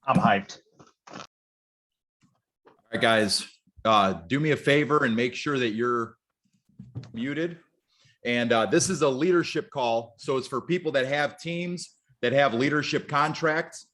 I'm hyped. All right, guys, do me a favor and make sure that you're muted. And this is a leadership call. So it's for people that have teams that have leadership contracts.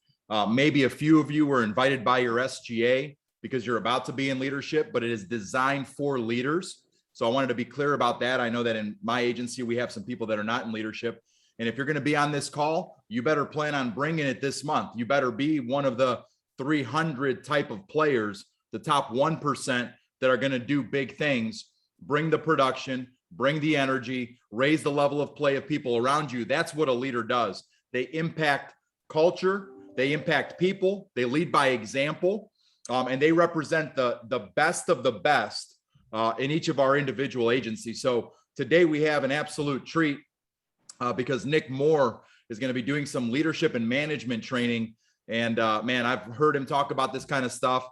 Maybe a few of you were invited by your SGA because you're about to be in leadership, but it is designed for leaders. So I wanted to be clear about that. I know that in my agency, we have some people that are not in leadership. And if you're going to be on this call, you better plan on bringing it this month. You better be one of the 300 type of players, the top 1% that are going to do big things. Bring the production, bring the energy, raise the level of play of people around you. That's what a leader does. They impact culture, they impact people, they lead by example, and they represent the best of the best in each of our individual agencies. So today we have an absolute treat because Nick Moore is going to be doing some leadership and management training. And man, I've heard him talk about this kind of stuff.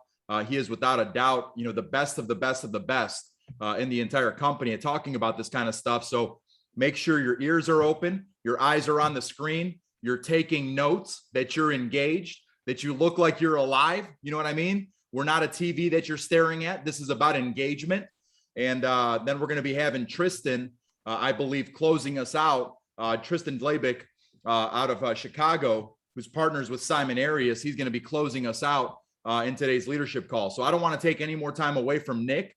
He is without a doubt, the best of the best of the best in the entire company and talking about this kind of stuff. So make sure your ears are open, your eyes are on the screen, you're taking notes, that you're engaged, that you look like you're alive. You know what I mean? We're not a TV that you're staring at. This is about engagement. And then we're going to be having Tristan, I believe, closing us out. Tristan Dlabick out of Chicago, who's partners with Simon Arias. He's going to be closing us out in today's leadership call. So I don't want to take any more time away from Nick.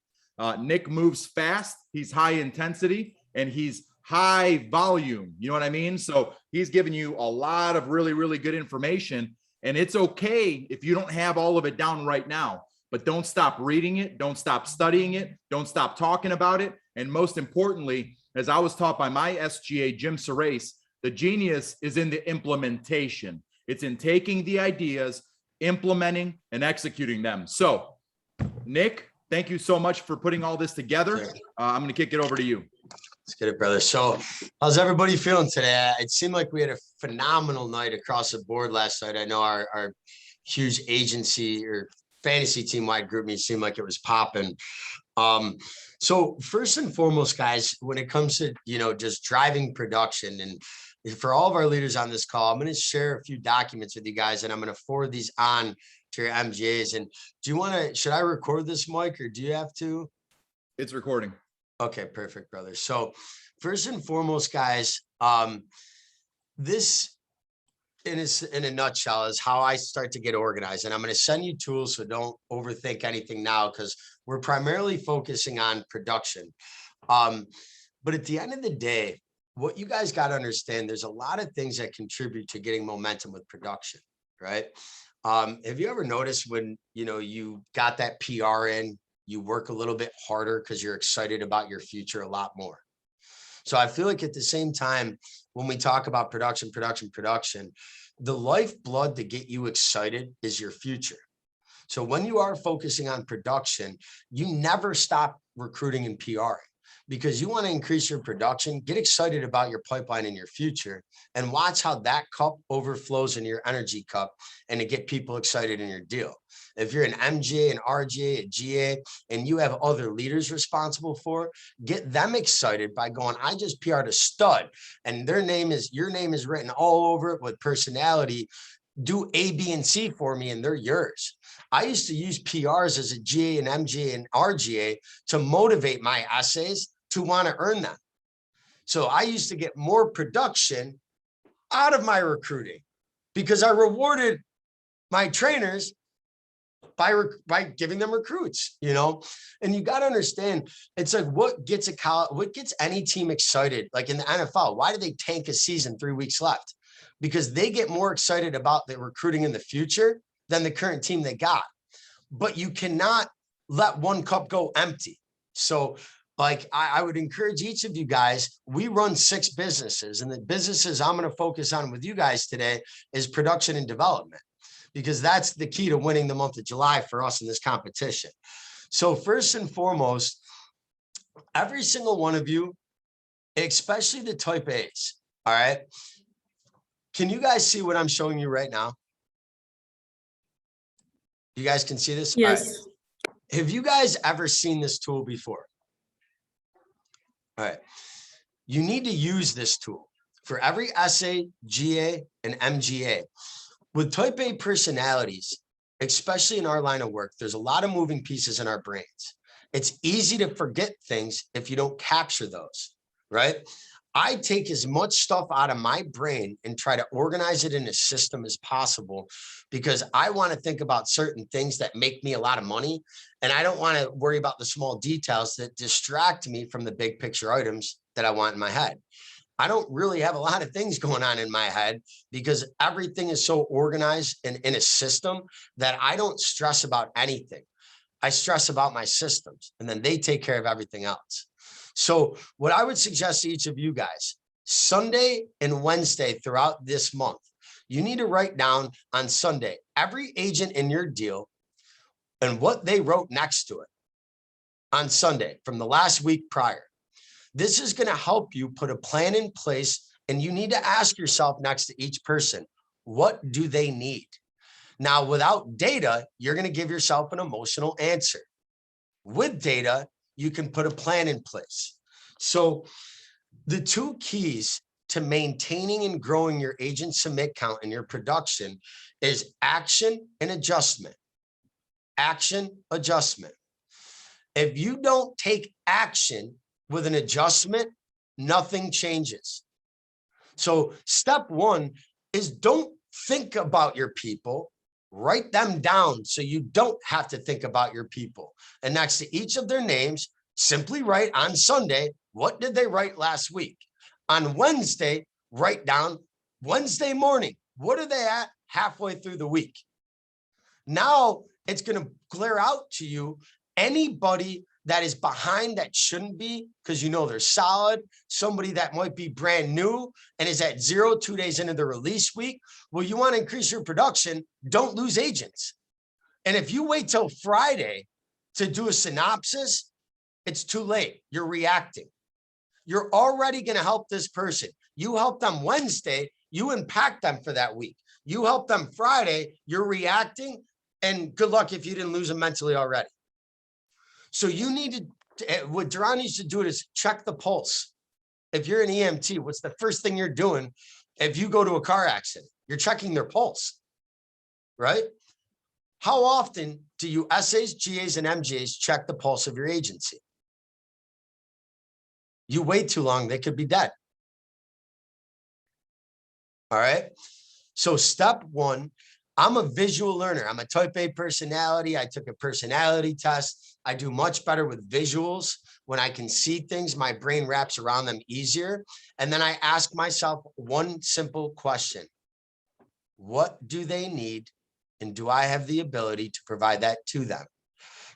Nick moves fast. He's high intensity and he's high volume. You know what I mean? So he's giving you a lot of really, really good information. And it's okay if you don't have all of it down right now, but don't stop reading it. Don't stop studying it. Don't stop talking about it. And most importantly, as I was taught by my SGA, Jim Serace, the genius is in the implementation. It's in taking the ideas, implementing and executing them. So Nick, thank you so much for putting all this together. I'm going to kick it over to you. Let's get it, brother. So how's everybody feeling today? It seemed like we had a phenomenal night across the board last night. I know our huge agency or fantasy team-wide group meet seemed like it was popping. So first and foremost, guys, when it comes to, just driving production, and for all of our leaders on this call, I'm going to share a few documents with you guys, and I'm going to forward these on to your MGAs. And should I record this, Mike, or do you have to? It's recording. Okay, perfect, brother. So first and foremost, guys, this in a nutshell is how I start to get organized. And I'm going to send you tools, so don't overthink anything now, because we're primarily focusing on production. But at the end of the day, what you guys got to understand, there's a lot of things that contribute to getting momentum with production, right? Have you ever noticed when, you got that PR in, you work a little bit harder because you're excited about your future a lot more? So I feel like at the same time, when we talk about production, the lifeblood to get you excited is your future. So when you are focusing on production, you never stop recruiting and PR, because you want to increase your production, get excited about your pipeline and your future, and watch how that cup overflows in your energy cup and to get people excited in your deal. If you're an MGA, an RGA, a GA, and you have other leaders responsible for, get them excited by going, I just PR'd a stud, and your name is written all over it with personality. Do A, B, and C for me, and they're yours. I used to use PRs as a GA and MGA and RGA to motivate my essays to want to earn them. So I used to get more production out of my recruiting because I rewarded my trainers by giving them recruits, and you got to understand, it's like what gets any team excited, like in the NFL. Why do they tank a season 3 weeks left? Because they get more excited about the recruiting in the future than the current team they got. But you cannot let one cup go empty. So like I would encourage each of you guys, we run 6 businesses, and the businesses I'm going to focus on with you guys today is production and development, because that's the key to winning the month of July for us in this competition. So first and foremost, every single one of you, especially the type A's, all right? Can you guys see what I'm showing you right now? You guys can see this? Yes. All right. Have you guys ever seen this tool before? All right. You need to use this tool for every SA, GA, and MGA. With type A personalities, especially in our line of work, there's a lot of moving pieces in our brains. It's easy to forget things if you don't capture those, right? I take as much stuff out of my brain and try to organize it in a system as possible because I want to think about certain things that make me a lot of money. And I don't want to worry about the small details that distract me from the big picture items that I want in my head. I don't really have a lot of things going on in my head because everything is so organized and in a system that I don't stress about anything. I stress about my systems and then they take care of everything else. So what I would suggest to each of you guys, Sunday and Wednesday throughout this month, you need to write down on Sunday, every agent in your deal and what they wrote next to it on Sunday from the last week prior. This is going to help you put a plan in place, and you need to ask yourself next to each person, what do they need? Now, without data, you're going to give yourself an emotional answer. With data, you can put a plan in place. So the two keys to maintaining and growing your agent submit count and your production is action and adjustment. Action, adjustment. If you don't take action with an adjustment, nothing changes. So step one is don't think about your people, write them down so you don't have to think about your people. And next to each of their names, simply write on Sunday, what did they write last week? On Wednesday, write down Wednesday morning, what are they at halfway through the week? Now it's going to clear out to you anybody that is behind that shouldn't be, because you know they're solid, somebody that might be brand new and is at 0 2 days into the release week. Well, you want to increase your production, don't lose agents. And if you wait till Friday to do a synopsis, it's too late. You're reacting. You're already going to help this person. You help them Wednesday, you impact them for that week. You help them Friday, you're reacting, and good luck if you didn't lose them mentally already. So you need to, what Duran needs to do is check the pulse. If you're an EMT, what's the first thing you're doing? If you go to a car accident, you're checking their pulse, right? How often do you SAs, GAs, and MGAs check the pulse of your agency? You wait too long, they could be dead. All right. So step one, I'm a visual learner. I'm a type A personality. I took a personality test. I do much better with visuals. When I can see things, my brain wraps around them easier. And then I ask myself one simple question. What do they need? And do I have the ability to provide that to them?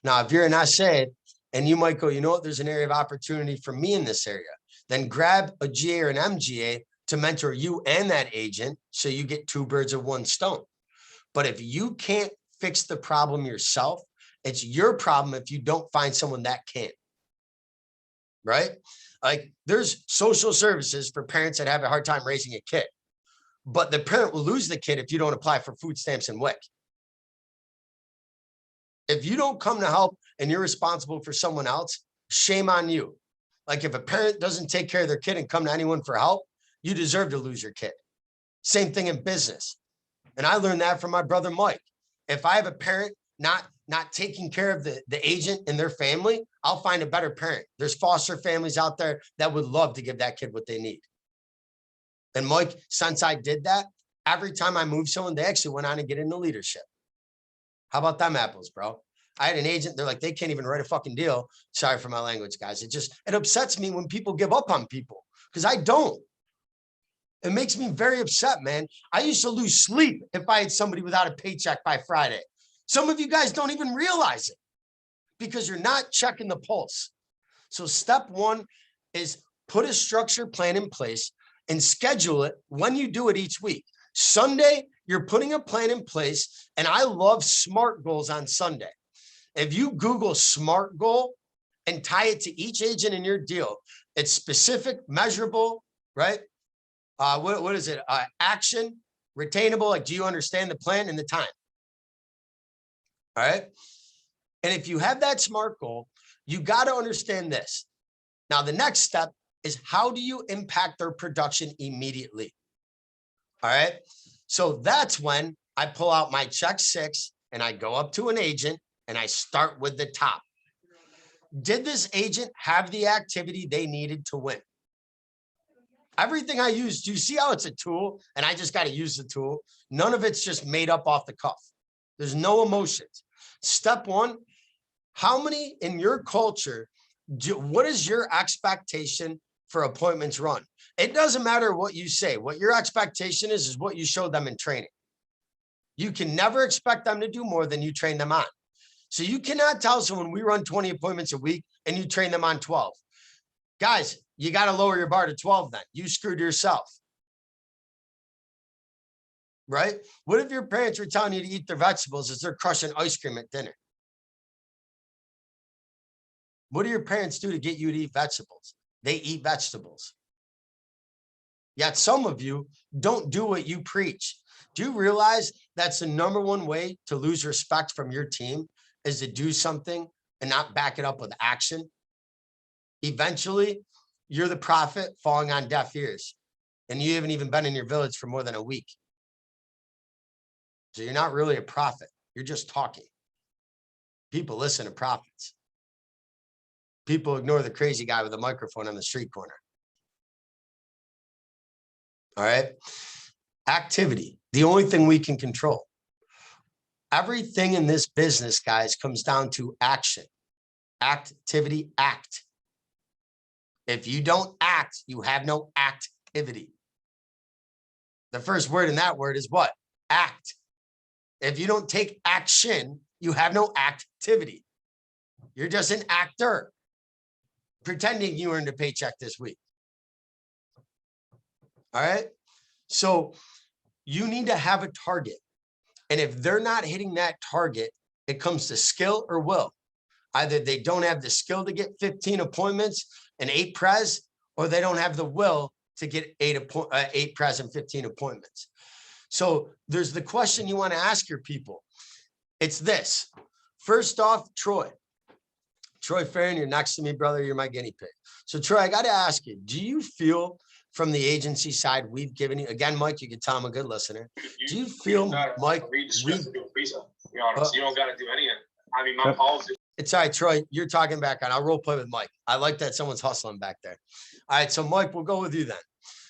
Now, if you're an SA and you might go, you know what, there's an area of opportunity for me in this area, then grab a GA or an MGA to mentor you and that agent so you get 2 birds of 1 stone. But if you can't fix the problem yourself, it's your problem if you don't find someone that can. Right? Like there's social services for parents that have a hard time raising a kid, but the parent will lose the kid if you don't apply for food stamps and WIC. If you don't come to help and you're responsible for someone else, shame on you. Like if a parent doesn't take care of their kid and come to anyone for help, you deserve to lose your kid. Same thing in business. And I learned that from my brother, Mike. If I have a parent not taking care of the agent and their family, I'll find a better parent. There's foster families out there that would love to give that kid what they need. And Mike, since I did that, every time I moved someone, they actually went on to get into leadership. How about them apples, bro? I had an agent, they're like, they can't even write a fucking deal. Sorry for my language, guys. It upsets me when people give up on people because I don't. It makes me very upset, man. I used to lose sleep if I had somebody without a paycheck by Friday. Some of you guys don't even realize it because you're not checking the pulse. So step one is put a structured plan in place and schedule it when you do it each week. Sunday, you're putting a plan in place, and I love SMART goals on Sunday. If you Google SMART goal and tie it to each agent in your deal, it's specific, measurable, right? What is it? Action, retainable, like do you understand the plan and the time? All right. And if you have that SMART goal, you got to understand this. Now, the next step is how do you impact their production immediately? All right. So that's when I pull out my check 6 and I go up to an agent and I start with the top. Did this agent have the activity they needed to win? Everything I use, do you see how it's a tool and I just got to use the tool? None of it's just made up off the cuff. There's no emotions. Step 1, how many in your culture, what is your expectation for appointments run? It doesn't matter what you say. What your expectation is what you show them in training. You can never expect them to do more than you train them on. So you cannot tell someone we run 20 appointments a week and you train them on 12. Guys, you got to lower your bar to 12 then. You screwed yourself. Right? What if your parents were telling you to eat their vegetables as they're crushing ice cream at dinner? What do your parents do to get you to eat vegetables? They eat vegetables. Yet some of you don't do what you preach. Do you realize that's the #1 way to lose respect from your team is to do something and not back it up with action? Eventually, you're the prophet falling on deaf ears, and you haven't even been in your village for more than a week. So you're not really a prophet. You're just talking. People listen to prophets. People ignore the crazy guy with a microphone on the street corner. All right. Activity, the only thing we can control. Everything in this business, guys, comes down to action. Activity, act. If you don't act, you have no activity. The first word in that word is what? Act. If you don't take action, you have no activity. You're just an actor pretending you earned a paycheck this week. All right. So you need to have a target. And if they're not hitting that target, it comes to skill or will. Either they don't have the skill to get 15 appointments and 8 pres, or they don't have the will to get 8 pres and 15 appointments. So there's the question you want to ask your people. It's this. First off, Troy Farron, you're next to me, brother. You're my guinea pig. So Troy, I got to ask you, do you feel from the agency side we've given you, again, Mike, you can tell I'm a good listener. Do you feel, Mike, you don't got to do anything. I mean, my policy. It's all right, Troy, you're talking back on. I'll role play with Mike. I like that someone's hustling back there. All right, so Mike, we'll go with you then.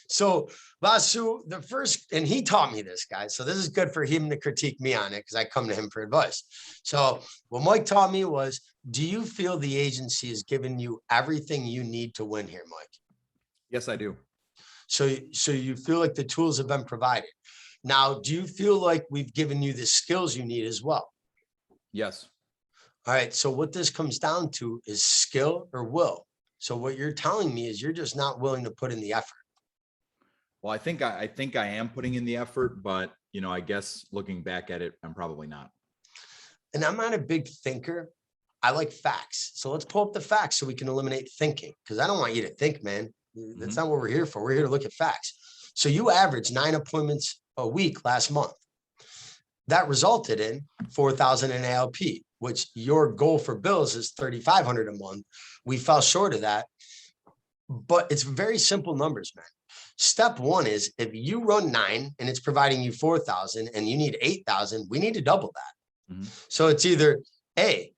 So Vasu, the first, and he taught me this, guys. So this is good for him to critique me on it because I come to him for advice. So what Mike taught me was, do you feel the agency has given you everything you need to win here, Mike? Yes, I do. So you feel like the tools have been provided. Now, do you feel like we've given you the skills you need as well? Yes. All right. So what this comes down to is skill or will. So what you're telling me is you're just not willing to put in the effort. Well, I think I am putting in the effort, but you know, I guess looking back at it, I'm probably not. And I'm not a big thinker. I like facts. So let's pull up the facts so we can eliminate thinking, because I don't want you to think, man. That's not what we're here for. We're here to look at facts. So you averaged 9 appointments a week last month. That resulted in 4,000 in ALP, which your goal for bills is 3,500 a month. We fell short of that, but it's very simple numbers, man. Step 1 is if you run 9 and it's providing you 4,000 and you need 8,000, we need to double that. So it's either A,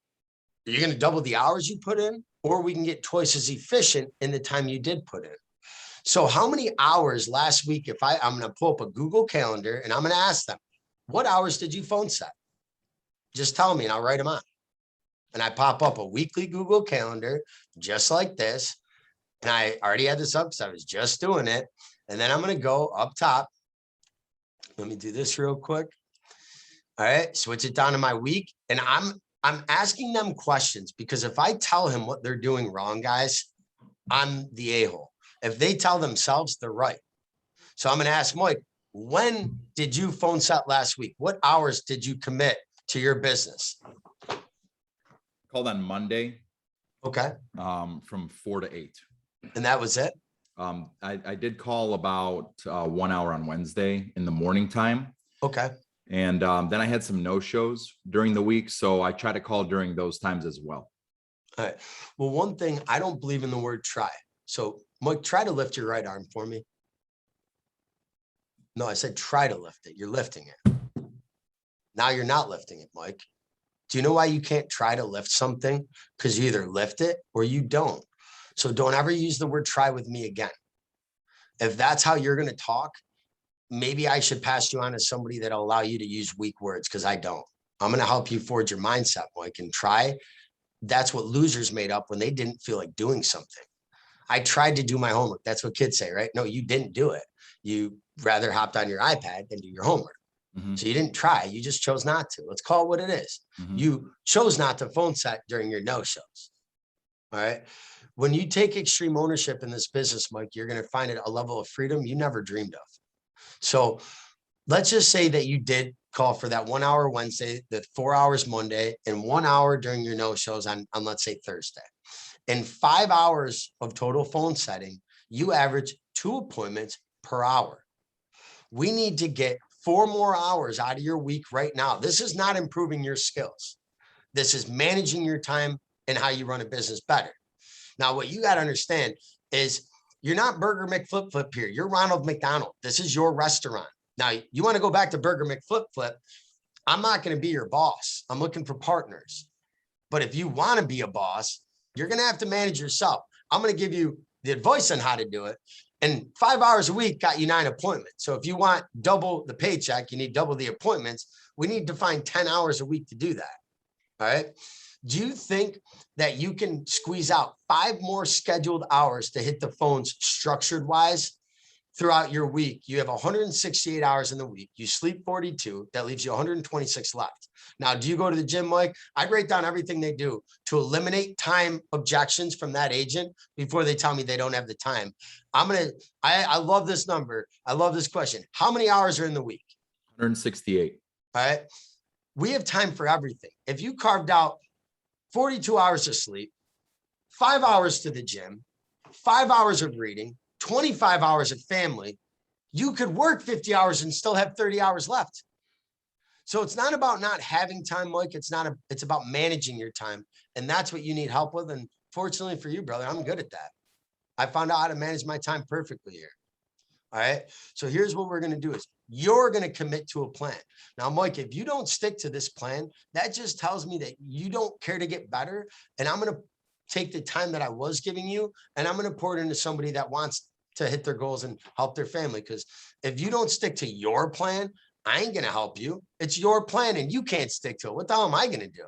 you're going to double the hours you put in, or we can get twice as efficient in the time you did put in. So how many hours last week, if I'm going to pull up a Google Calendar and I'm going to ask them, what hours did you phone set? Just tell me and I'll write them on. And I pop up a weekly Google Calendar just like this. And I already had this up because I was just doing it. And then I'm going to go up top. Let me do this real quick. All right, switch it down to my week. And I'm asking them questions because if I tell him what they're doing wrong, guys, I'm the a-hole. If they tell themselves, they're right. So I'm going to ask Mike, when did you phone set last week? What hours did you commit to your business? Called on Monday. Okay. From 4 to 8. And that was it? I did call about 1 hour on Wednesday in the morning time. Okay. And then I had some no-shows during the week. So I try to call during those times as well. All right. Well, one thing, I don't believe in the word try. So Mike, try to lift your right arm for me. No, I said try to lift it. You're lifting it. Now you're not lifting it, Mike. Do you know why you can't try to lift something? Because you either lift it or you don't. So don't ever use the word try with me again. If that's how you're going to talk, maybe I should pass you on to somebody that'll allow you to use weak words, because I don't. I'm going to help you forge your mindset, Mike, and try. That's what losers made up when they didn't feel like doing something. I tried to do my homework. That's what kids say, right? No, you didn't do it. You rather hopped on your iPad than do your homework. So you didn't try. You just chose not to. Let's call it what it is. You chose not to phone set during your no-shows. All right. When you take extreme ownership in this business, Mike, you're going to find it a level of freedom you never dreamed of. So let's just say that you did call for that 1 hour Wednesday, the 4 hours Monday, and 1 hour during your no-shows on let's say Thursday. In 5 hours of total phone setting, you average 2 appointments per hour. We need to get 4 more hours out of your week right now. This is not improving your skills. This is managing your time and how you run a business better. Now, what you got to understand is you're not Burger McFlip Flip here. You're Ronald McDonald. This is your restaurant. Now, you want to go back to Burger McFlip Flip. I'm not going to be your boss. I'm looking for partners. But if you want to be a boss, you're going to have to manage yourself. I'm going to give you the advice on how to do it. And 5 hours a week got you 9 appointments. So if you want double the paycheck, you need double the appointments. We need to find 10 hours a week to do that. All right. Do you think that you can squeeze out 5 more scheduled hours to hit the phones structured wise throughout your week? You have 168 hours in the week. You sleep 42. That leaves you 126 left. Now, do you go to the gym, Mike? I write down everything they do to eliminate time objections from that agent before they tell me they don't have the time. I love this number. I love this question. How many hours are in the week? 168. All right. We have time for everything. If you carved out 42 hours of sleep, 5 hours to the gym, 5 hours of reading, 25 hours of family, you could work 50 hours and still have 30 hours left. So it's not about not having time, Mike. It's about managing your time. And that's what you need help with. And fortunately for you, brother, I'm good at that. I found out how to manage my time perfectly here. All right. So here's what we're going to do is you're going to commit to a plan. Now, Mike, if you don't stick to this plan, that just tells me that you don't care to get better. And I'm going to take the time that I was giving you and I'm going to pour it into somebody that wants to hit their goals and help their family. Because if you don't stick to your plan, I ain't going to help you. It's your plan and you can't stick to it. What the hell am I going to do?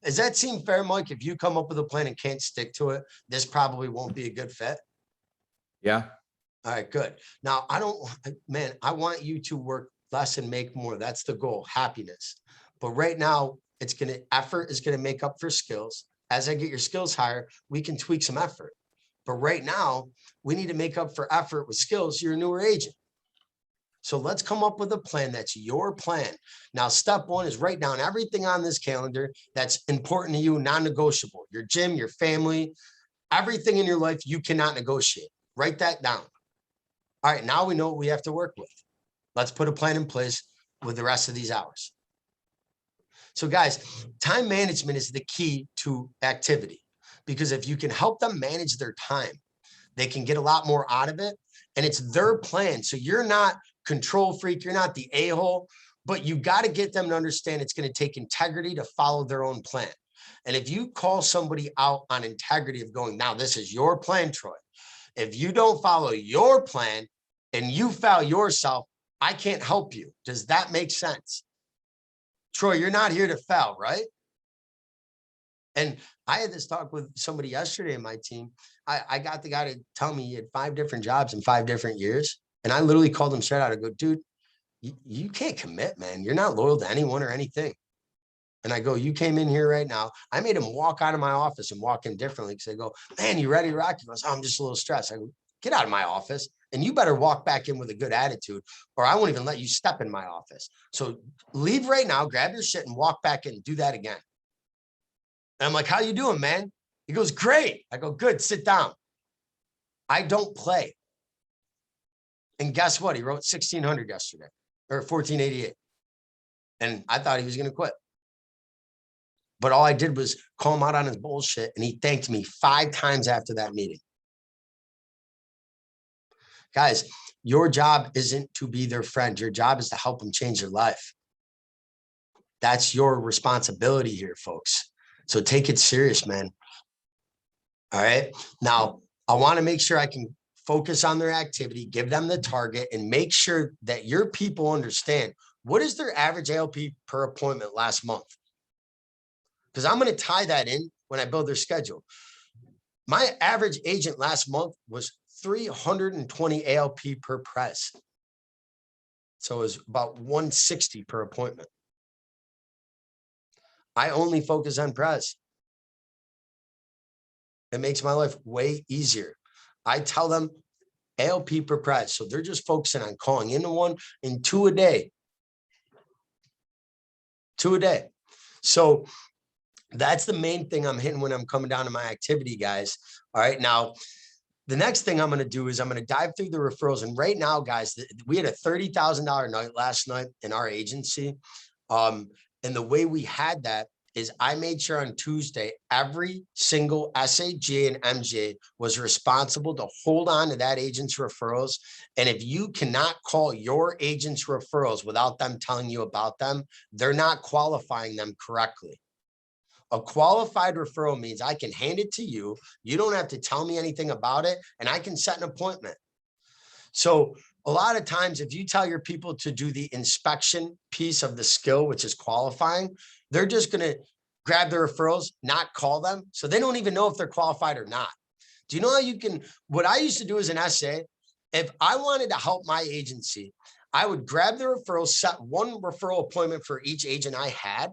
Does that seem fair, Mike? If you come up with a plan and can't stick to it, this probably won't be a good fit. Yeah. All right, good. Now, I want you to work less and make more. That's the goal, happiness. But right now, effort is going to make up for skills. As I get your skills higher, we can tweak some effort. But right now, we need to make up for effort with skills. You're a newer agent. So let's come up with a plan that's your plan. Now, step 1 is write down everything on this calendar that's important to you, non-negotiable. Your gym, your family, everything in your life you cannot negotiate. Write that down. All right, now we know what we have to work with. Let's put a plan in place with the rest of these hours. So guys, time management is the key to activity, because if you can help them manage their time, they can get a lot more out of it. And it's their plan. So you're not control freak. You're not the a-hole, but you got to get them to understand it's going to take integrity to follow their own plan. And if you call somebody out on integrity of going, now this is your plan, Troy. If you don't follow your plan and you fail yourself, I can't help you. Does that make sense? Troy, you're not here to fail, right? And I had this talk with somebody yesterday in my team. I got the guy to tell me he had 5 different jobs in 5 different years. And I literally called him straight out. I go, dude, you can't commit, man. You're not loyal to anyone or anything. And I go, you came in here right now. I made him walk out of my office and walk in differently because I go, man, you ready to rock? He goes, oh, I'm just a little stressed. I go, get out of my office and you better walk back in with a good attitude or I won't even let you step in my office. So leave right now, grab your shit and walk back in and do that again. And I'm like, how you doing, man? He goes, great. I go, good, sit down. I don't play. And guess what? He wrote 1,600 yesterday or 1,488. And I thought he was going to quit. But all I did was call him out on his bullshit. And he thanked me 5 times after that meeting. Guys, your job isn't to be their friend. Your job is to help them change their life. That's your responsibility here, folks. So take it serious, man. All right. Now, I want to make sure I can focus on their activity, give them the target, and make sure that your people understand what is their average ALP per appointment last month. Because I'm going to tie that in when I build their schedule. My average agent last month was 320 ALP per press. So it was about 160 per appointment. I only focus on press. It makes my life way easier. I tell them ALP per press. So they're just focusing on calling into one and 2 a day. 2 a day. So that's the main thing I'm hitting when I'm coming down to my activity, guys. All right. Now, the next thing I'm going to do is I'm going to dive through the referrals. And right now, guys, we had a $30,000 night last night in our agency. And the way we had that is I made sure on Tuesday, every single SAG and MJ was responsible to hold on to that agent's referrals. And if you cannot call your agent's referrals without them telling you about them, they're not qualifying them correctly. A qualified referral means I can hand it to you. You don't have to tell me anything about it, and I can set an appointment. So a lot of times, if you tell your people to do the inspection piece of the skill, which is qualifying, they're just going to grab the referrals, not call them. So they don't even know if they're qualified or not. Do you know how you can, what I used to do as an SA, if I wanted to help my agency, I would grab the referrals, set one referral appointment for each agent I had.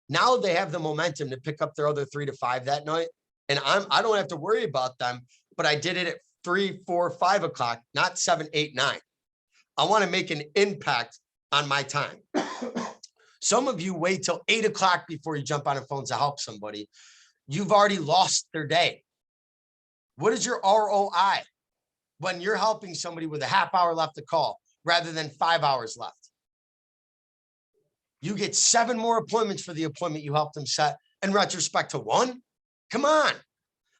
Now they have the momentum to pick up their other 3 to 5 that night. And I don't have to worry about them, but I did it at 3, 4, 5 o'clock, not 7, 8, 9. I want to make an impact on my time. Some of you wait till 8 o'clock before you jump on a phone to help somebody. You've already lost their day. What is your ROI when you're helping somebody with a half hour left to call rather than 5 hours left? You get 7 more appointments for the appointment you helped them set in retrospect to 1. Come on.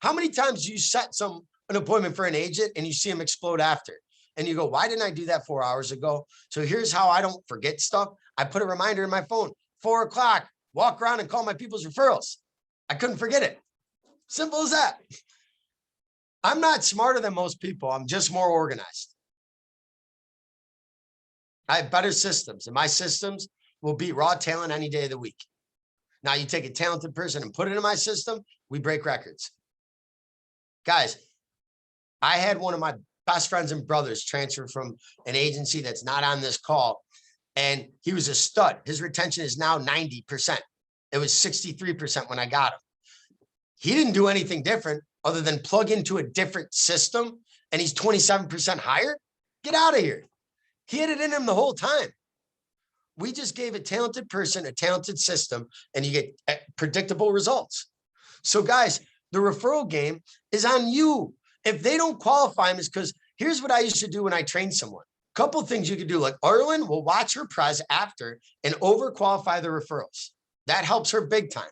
How many times do you set an appointment for an agent and you see them explode after? And you go, why didn't I do that 4 hours ago? So here's how I don't forget stuff. I put a reminder in my phone, 4 o'clock, walk around and call my people's referrals. I couldn't forget it. Simple as that. I'm not smarter than most people. I'm just more organized. I have better systems, and my systems will beat raw talent any day of the week. Now you take a talented person and put it in my system, we break records. Guys, I had one of my best friends and brothers transfer from an agency that's not on this call, and he was a stud. His retention is now 90%. It was 63% when I got him. He didn't do anything different other than plug into a different system, and he's 27% higher. Get out of here. He had it in him the whole time. We just gave a talented person a talented system, and you get predictable results. So guys, the referral game is on you. If they don't qualify them, is because here's what I used to do when I trained someone. Couple of things you could do, like Arlen will watch her press after and overqualify the referrals. That helps her big time.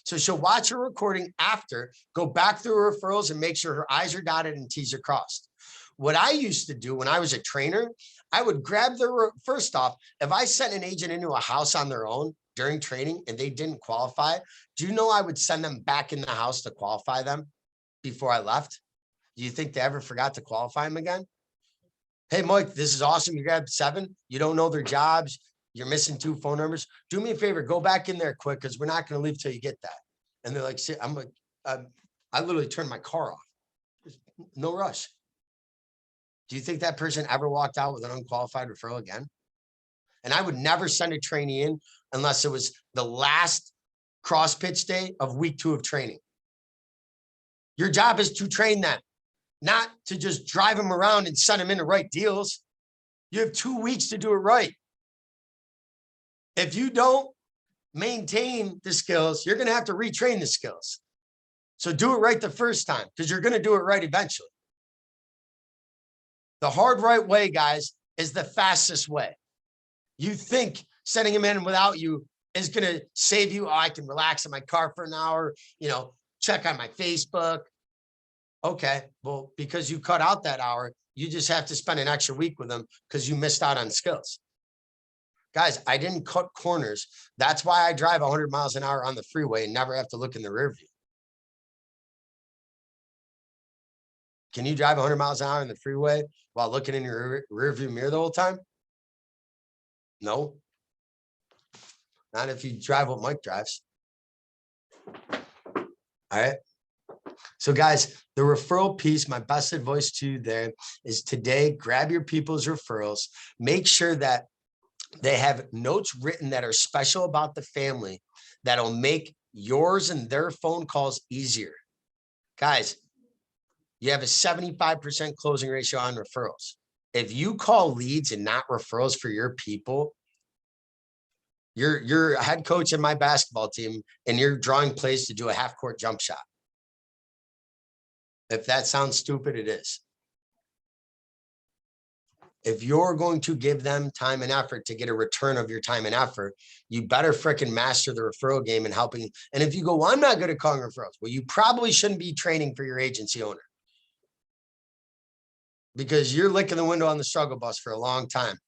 So she'll watch her recording after, go back through her referrals and make sure her I's are dotted and T's are crossed. What I used to do when I was a trainer, I would grab their, first off, if I sent an agent into a house on their own during training and they didn't qualify, do you know I would send them back in the house to qualify them before I left? Do you think they ever forgot to qualify them again? Hey, Mike, this is awesome. You grabbed 7. You don't know their jobs. You're missing 2 phone numbers. Do me a favor, go back in there quick because we're not going to leave till you get that. And they're like, I'm like, I literally turned my car off. There's no rush. Do you think that person ever walked out with an unqualified referral again? And I would never send a trainee in unless it was the last cross pitch day of week 2 of training. Your job is to train them, not to just drive them around and send them in the right deals. You have 2 weeks to do it right. If you don't maintain the skills, you're going to have to retrain the skills. So do it right the first time because you're going to do it right eventually. The hard right way, guys, is the fastest way. You think sending them in without you is going to save you. Oh, I can relax in my car for an hour, check on my Facebook. Okay, well, because you cut out that hour, you just have to spend an extra week with them because you missed out on skills. Guys, I didn't cut corners. That's why I drive 100 miles an hour on the freeway and never have to look in the rear view. Can you drive 100 miles an hour in the freeway while looking in your rear view mirror the whole time? No. Not if you drive what Mike drives. All right. So guys, the referral piece, my best advice to you there is today, grab your people's referrals. Make sure that they have notes written that are special about the family that'll make yours and their phone calls easier. Guys, you have a 75% closing ratio on referrals. If you call leads and not referrals for your people, you're a head coach in my basketball team and you're drawing plays to do a half court jump shot. If that sounds stupid, it is. If you're going to give them time and effort to get a return of your time and effort, you better freaking master the referral game and helping. And if you go, well, I'm not good at calling referrals. Well, you probably shouldn't be training for your agency owner, because you're licking the window on the struggle bus for a long time.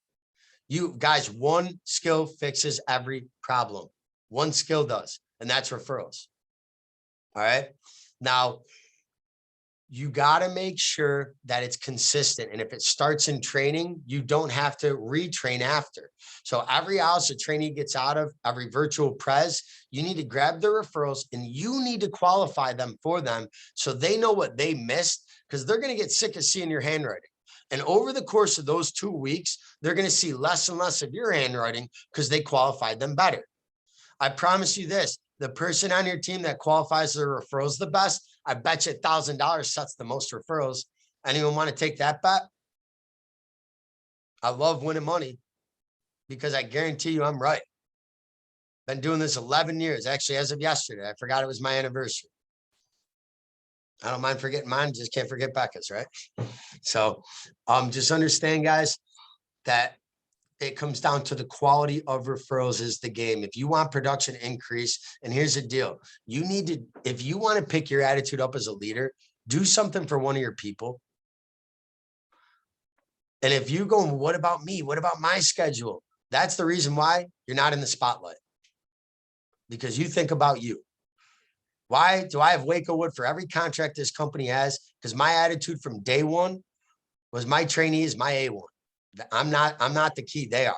You guys, one skill fixes every problem. One skill does, and that's referrals. All right. Now, you got to make sure that it's consistent. And if it starts in training, you don't have to retrain after. So every house a trainee gets out of, every virtual prez, you need to grab the referrals and you need to qualify them for them so they know what they missed, because they're going to get sick of seeing your handwriting. And over the course of those 2 weeks, they're going to see less and less of your handwriting because they qualified them better. I promise you this, the person on your team that qualifies their referrals the best, I bet you $1,000 sets the most referrals. Anyone want to take that bet? I love winning money because I guarantee you I'm right. Been doing this 11 years. Actually, as of yesterday, I forgot it was my anniversary. I don't mind forgetting mine, just can't forget Becca's, right? So just understand, guys, that it comes down to the quality of referrals is the game. If you want production increase, and here's the deal, you need to, if you want to pick your attitude up as a leader, do something for one of your people. And if you go, what about me? What about my schedule? That's the reason why you're not in the spotlight, because you think about you. Why do I have Waco Wood for every contract this company has? Because my attitude from day one was my trainee is my A1. I'm not the key. They are.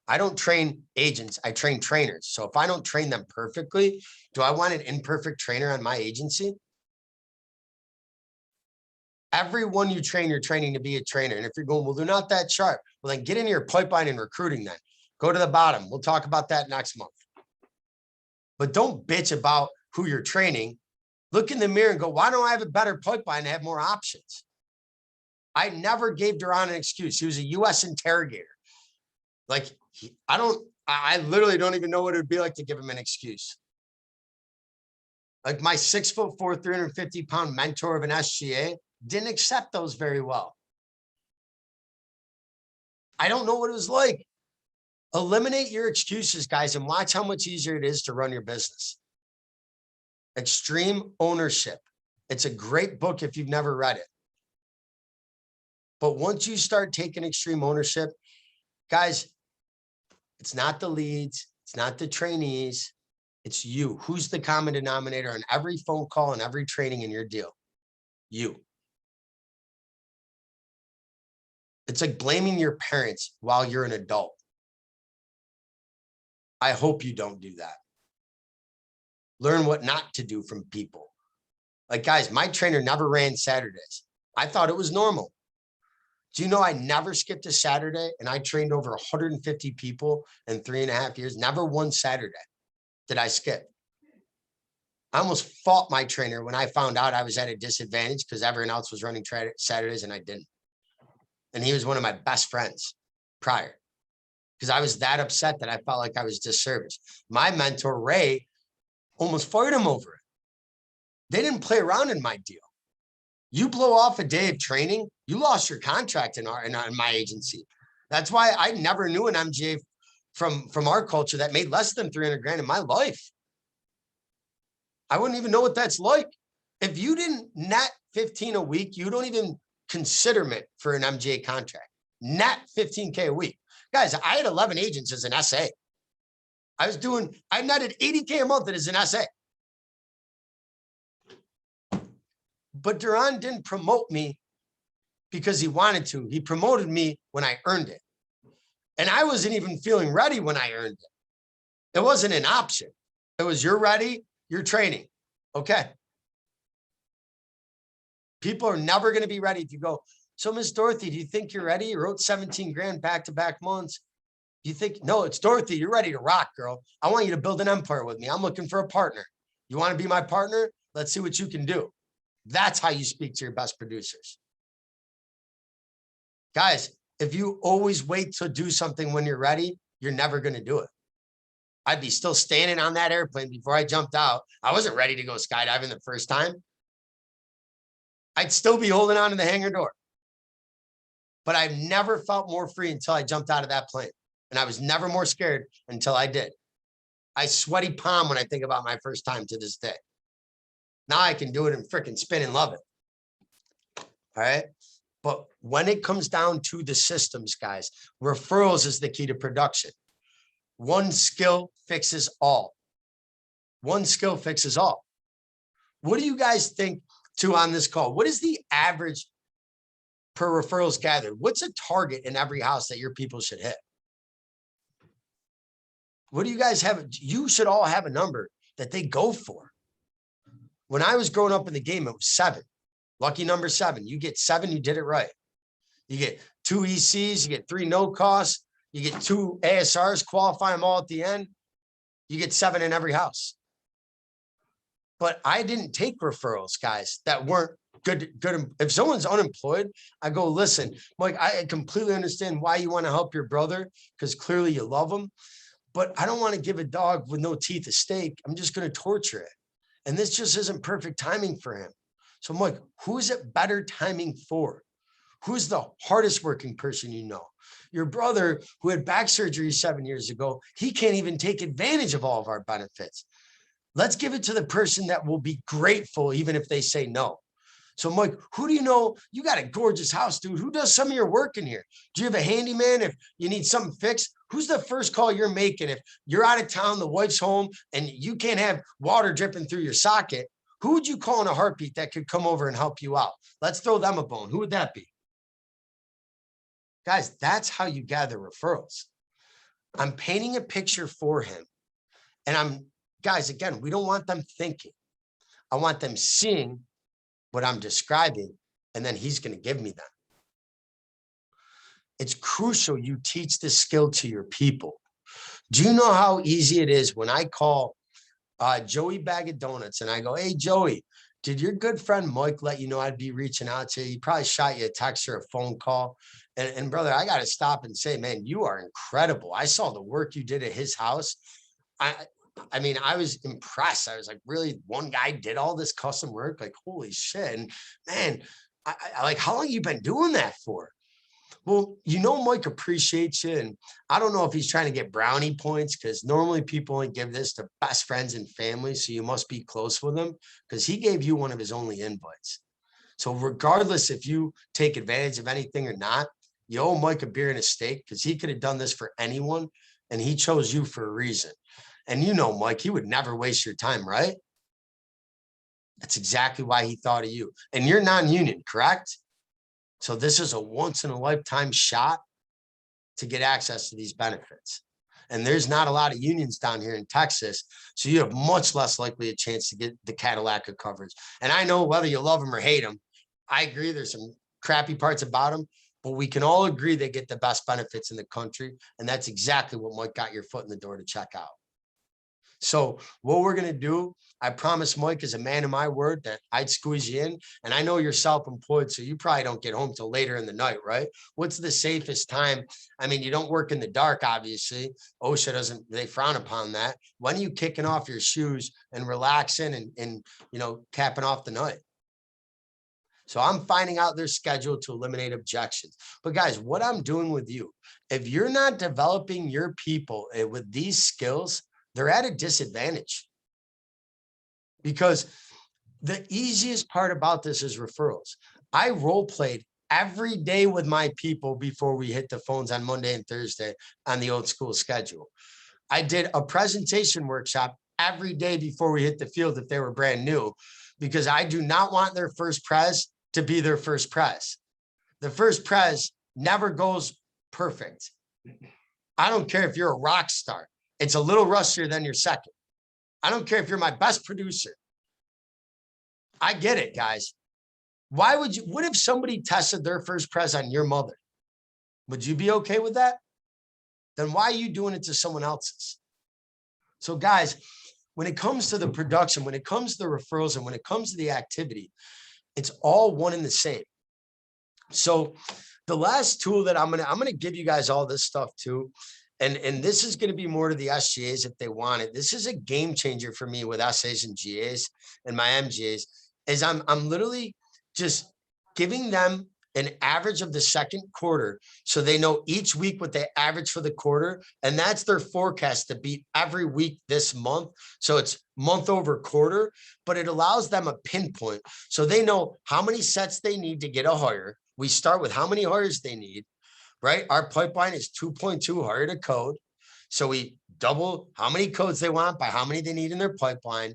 I don't train agents. I train trainers. So if I don't train them perfectly, do I want an imperfect trainer on my agency? Everyone you train, you're training to be a trainer. And if you're going, well, they're not that sharp. Well, then get into your pipeline and recruiting then. Go to the bottom. We'll talk about that next month. But don't bitch about who you're training. Look in the mirror and go, why don't I have a better pipeline and have more options? I never gave Duran an excuse. He was a U.S. interrogator. Like, I literally don't even know what it would be like to give him an excuse. Like my 6'4", 350-pound mentor of an SGA didn't accept those very well. I don't know what it was like. Eliminate your excuses, guys, and watch how much easier it is to run your business. Extreme Ownership. It's a great book if you've never read it. But once you start taking extreme ownership, guys, it's not the leads, it's not the trainees, it's you. Who's the common denominator on every phone call and every training in your deal? You. It's like blaming your parents while you're an adult. I hope you don't do that. Learn what not to do from people. Like, guys, my trainer never ran Saturdays. I thought it was normal. Do you know I never skipped a Saturday, and I trained over 150 people in 3.5 years? Never one Saturday did I skip. I almost fought my trainer when I found out I was at a disadvantage because everyone else was running Saturdays and I didn't. And he was one of my best friends prior, because I was that upset that I felt like I was disserviced. My mentor, Ray, almost fired him over it. They didn't play around in my deal. You blow off a day of training, you lost your contract in my agency. That's why I never knew an MGA from our culture that made less than 300 grand in my life. I wouldn't even know what that's like. If you didn't net 15 a week, you don't even consider it for an MGA contract. Net 15K a week. Guys, I had 11 agents as an SA. I netted 80K a month as an SA. But Duran didn't promote me because he wanted to. He promoted me when I earned it. And I wasn't even feeling ready when I earned it. It wasn't an option. It was, you're ready, you're training. Okay. People are never going to be ready if you go, so Miss Dorothy, do you think you're ready? You wrote 17 grand back-to-back months. You think, no, it's Dorothy, you're ready to rock, girl. I want you to build an empire with me. I'm looking for a partner. You want to be my partner? Let's see what you can do. That's how you speak to your best producers. Guys, if you always wait to do something when you're ready, you're never going to do it. I'd be still standing on that airplane before I jumped out. I wasn't ready to go skydiving the first time. I'd still be holding on to the hangar door. But I've never felt more free until I jumped out of that plane. And I was never more scared until I did. I sweaty palm when I think about my first time to this day. Now I can do it and freaking spin and love it. All right. But when it comes down to the systems, guys, referrals is the key to production. One skill fixes all. One skill fixes all. What do you guys think too on this call? What is the average per referrals gathered? What's a target in every house that your people should hit? What do you guys have? You should all have a number that they go for. When I was growing up in the game, it was 7. Lucky number 7. You get 7, you did it right. You get 2 ECs, you get 3 no costs, you get 2 ASRs, qualify them all at the end. You get 7 in every house. But I didn't take referrals, guys, that weren't good. If someone's unemployed, I go, listen, Mike, I completely understand why you want to help your brother because clearly you love him. But I don't want to give a dog with no teeth a steak. I'm just going to torture it. And this just isn't perfect timing for him. So I'm like, who is it better timing for? Who's the hardest working person you know? Your brother who had back surgery 7 years ago, he can't even take advantage of all of our benefits. Let's give it to the person that will be grateful even if they say no. So I'm like, who do you know? You got a gorgeous house, dude. Who does some of your work in here? Do you have a handyman if you need something fixed? Who's the first call you're making? If you're out of town, the wife's home, and you can't have water dripping through your socket, who would you call in a heartbeat that could come over and help you out? Let's throw them a bone. Who would that be? Guys, that's how you gather referrals. I'm painting a picture for him. And guys, again, we don't want them thinking. I want them seeing what I'm describing, and then he's going to give me that. It's crucial you teach this skill to your people. Do you know how easy it is when I call Joey Bag of Donuts and I go, hey, Joey, did your good friend Mike let you know I'd be reaching out to you? He probably shot you a text or a phone call. And brother, I got to stop and say, man, you are incredible. I saw the work you did at his house. I mean, I was impressed. I was like, really, one guy did all this custom work? Like, holy shit. And man, I like, how long you been doing that for? Well, you know, Mike appreciates you. And I don't know if he's trying to get brownie points because normally people only give this to best friends and family. So you must be close with him because he gave you one of his only invites. So regardless if you take advantage of anything or not, you owe Mike a beer and a steak because he could have done this for anyone. And he chose you for a reason. And you know, Mike, he would never waste your time, right? That's exactly why he thought of you. And you're non-union, correct? So this is a once in a lifetime shot to get access to these benefits. And there's not a lot of unions down here in Texas. So you have much less likely a chance to get the Cadillac of coverage. And I know whether you love them or hate them, I agree there's some crappy parts about them, but we can all agree they get the best benefits in the country. And that's exactly what Mike got your foot in the door to check out. So what we're going to do, I promise Mike is a man of my word that I'd squeeze you in. And I know you're self-employed, so you probably don't get home till later in the night, right? What's the safest time? I mean, you don't work in the dark, obviously. OSHA doesn't, they frown upon that. When are you kicking off your shoes and relaxing and you know, capping off the night? So I'm finding out their schedule to eliminate objections. But guys, what I'm doing with you, if you're not developing your people with these skills, they're at a disadvantage because the easiest part about this is referrals. I role played every day with my people before we hit the phones on Monday and Thursday on the old school schedule. I did a presentation workshop every day before we hit the field if they were brand new, because I do not want their first press to be their first press. The first press never goes perfect. I don't care if you're a rock star. It's a little rustier than your second. I don't care if you're my best producer. I get it, guys. Why would you, what if somebody tested their first press on your mother? Would you be okay with that? Then why are you doing it to someone else's? So guys, when it comes to the production, when it comes to the referrals, and when it comes to the activity, it's all one and the same. So the last tool that I'm gonna give you guys all this stuff too. And this is going to be more to the SGAs if they want it. This is a game changer for me with SAs and GAs and my MGAs, is I'm literally just giving them an average of the second quarter, so they know each week what they average for the quarter, and that's their forecast to beat every week this month. So it's month over quarter, but it allows them a pinpoint, so they know how many sets they need to get a hire. We start with how many hires they need, right? Our pipeline is 2.2 hire to code, so we double how many codes they want by how many they need in their pipeline,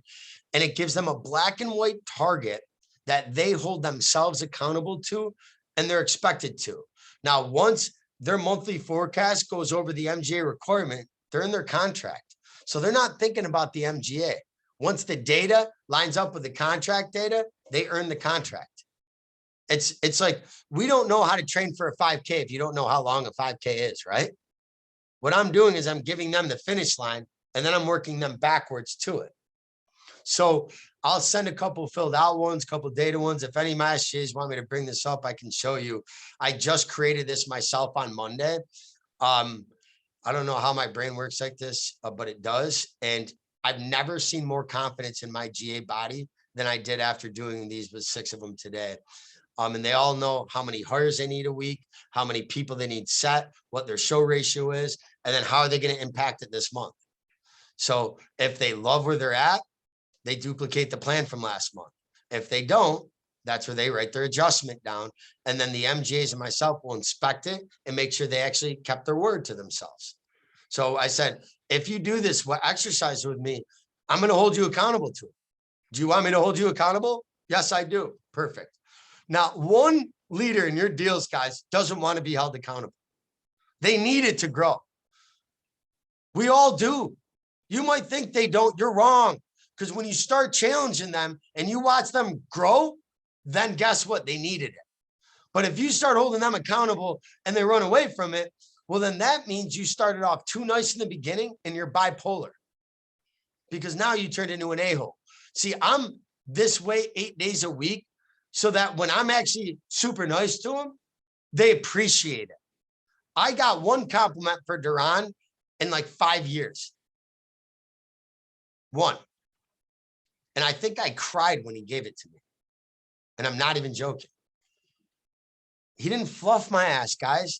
and it gives them a black and white target that they hold themselves accountable to, and they're expected to. Now, once their monthly forecast goes over the MGA requirement, they're in their contract. So they're not thinking about the MGA. Once the data lines up with the contract data, they earn the contract. It's like, we don't know how to train for a 5K if you don't know how long a 5K is, right? What I'm doing is I'm giving them the finish line, and then I'm working them backwards to it. So I'll send a couple filled out ones, couple data ones. If any of my SGAs want me to bring this up, I can show you. I just created this myself on Monday. I don't know how my brain works like this, but it does. And I've never seen more confidence in my GA body than I did after doing these with 6 of them today. And they all know how many hires they need a week, how many people they need set, what their show ratio is, and then how are they going to impact it this month. So if they love where they're at, they duplicate the plan from last month. If they don't, that's where they write their adjustment down. And then the MGAs and myself will inspect it and make sure they actually kept their word to themselves. So I said, if you do this exercise with me, I'm going to hold you accountable to it. Do you want me to hold you accountable? Yes, I do. Perfect. Now, one leader in your deals, guys, doesn't want to be held accountable. They need it to grow. We all do. You might think they don't. You're wrong. Because when you start challenging them and you watch them grow, then guess what? They needed it. But if you start holding them accountable and they run away from it, well, then that means you started off too nice in the beginning and you're bipolar. Because now you turned into an a-hole. See, I'm this way 8 days a week so that when I'm actually super nice to them, they appreciate it. I got one compliment for Duran in like 5 years. One. And I think I cried when he gave it to me. And I'm not even joking. He didn't fluff my ass, guys.